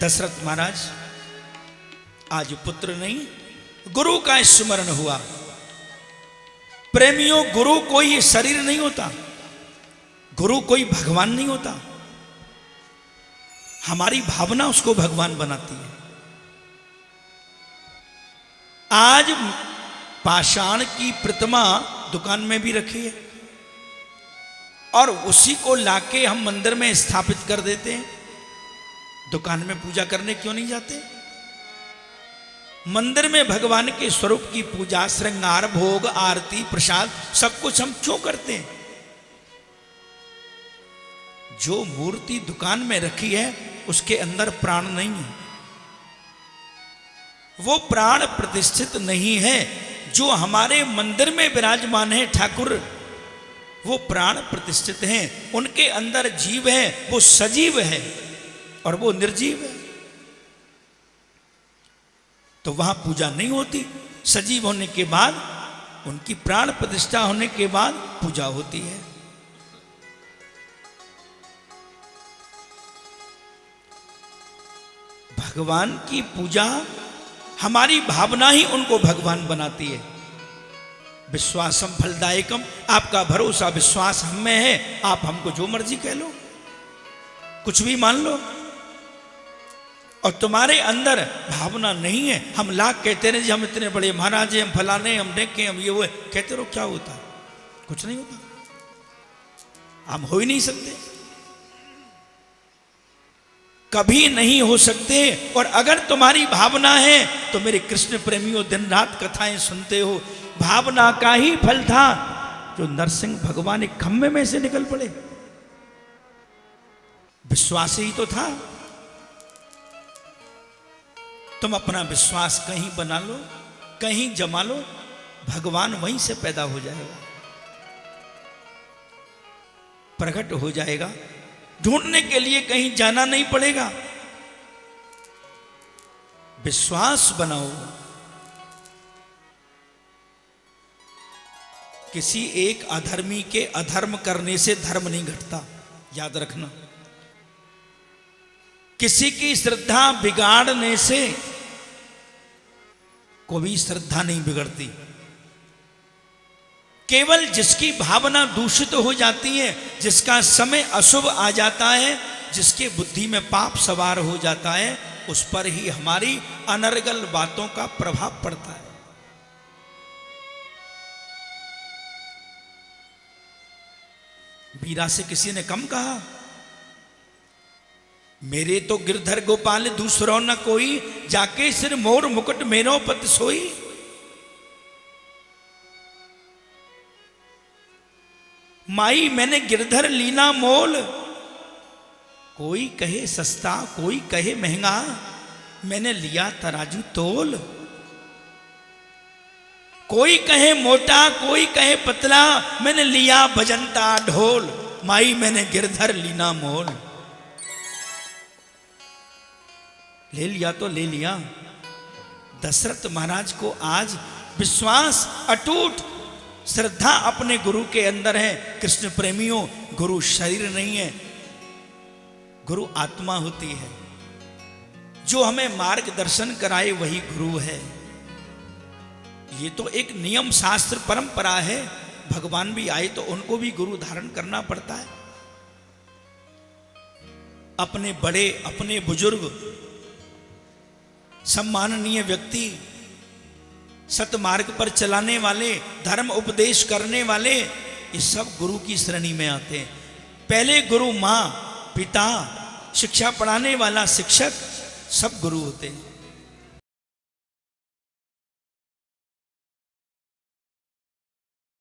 दशरथ महाराज आज पुत्र नहीं गुरु का स्मरण हुआ। प्रेमियों, गुरु कोई शरीर नहीं होता, गुरु कोई भगवान नहीं होता, हमारी भावना उसको भगवान बनाती है। आज पाषाण की प्रतिमा दुकान में भी रखी है और उसी को लाके हम मंदिर में स्थापित कर देते हैं। दुकान में पूजा करने क्यों नहीं जाते? मंदिर में भगवान के स्वरूप की पूजा, श्रृंगार, भोग, आरती, प्रसाद सब कुछ हम क्यों करते हैं? जो मूर्ति दुकान में रखी है उसके अंदर प्राण नहीं है, वो प्राण प्रतिष्ठित नहीं है। जो हमारे मंदिर में विराजमान है ठाकुर, वो प्राण प्रतिष्ठित हैं, उनके अंदर जीव है, वो सजीव है और वो निर्जीव है। तो वहां पूजा नहीं होती। सजीव होने के बाद, उनकी प्राण प्रतिष्ठा होने के बाद पूजा होती है। भगवान की पूजा, हमारी भावना ही उनको भगवान बनाती है। विश्वासम फलदायकम, आपका भरोसा विश्वास हम में है, आप हमको जो मर्जी कह लो, कुछ भी मान लो, और तुम्हारे अंदर भावना नहीं है। हम लाख कहते रहे जी हम इतने बड़े महाराज हैं, हम फलाने, हम देखें, हम ये वो, कहते रहो, क्या होता है? कुछ नहीं होता, हम हो ही नहीं सकते, कभी नहीं हो सकते। और अगर तुम्हारी भावना है तो मेरे कृष्ण प्रेमियों, दिन रात कथाएं सुनते हो, भावना का ही फल था जो नरसिंह भगवान एक खम्भे में से निकल पड़े। विश्वास ही तो था। तुम अपना विश्वास कहीं बना लो, कहीं जमा लो, भगवान वहीं से पैदा हो जाएगा, प्रकट हो जाएगा। ढूंढने के लिए कहीं जाना नहीं पड़ेगा। विश्वास बनाओ। किसी एक अधर्मी के अधर्म करने से धर्म नहीं घटता, याद रखना। किसी की श्रद्धा बिगाड़ने से कोई श्रद्धा नहीं बिगड़ती। केवल जिसकी भावना दूषित हो जाती है, जिसका समय अशुभ आ जाता है, जिसके बुद्धि में पाप सवार हो जाता है, उस पर ही हमारी अनर्गल बातों का प्रभाव पड़ता है। मीरा से किसी ने कम कहा, मेरे तो गिरधर गोपाल दूसरो न कोई, जाके सिर मोर मुकुट मेरो पत सोई। माई मैंने गिरधर लीना मोल, कोई कहे सस्ता कोई कहे महंगा, मैंने लिया तराजू तोल। कोई कहे मोटा कोई कहे पतला, मैंने लिया भजनता ढोल। माई मैंने गिरधर लीना मोल। ले लिया तो ले लिया। दशरथ महाराज को आज विश्वास अटूट, श्रद्धा अपने गुरु के अंदर है। कृष्ण प्रेमियों, गुरु शरीर नहीं है, गुरु आत्मा होती है। जो हमें मार्गदर्शन कराए वही गुरु है। ये तो एक नियम शास्त्र परंपरा है। भगवान भी आए तो उनको भी गुरु धारण करना पड़ता है। अपने बड़े, अपने बुजुर्ग, सम्माननीय व्यक्ति, सतमार्ग पर चलाने वाले, धर्म उपदेश करने वाले, ये सब गुरु की श्रेणी में आते हैं। पहले गुरु माँ, पिता, शिक्षा पढ़ाने वाला शिक्षक, सब गुरु होते हैं।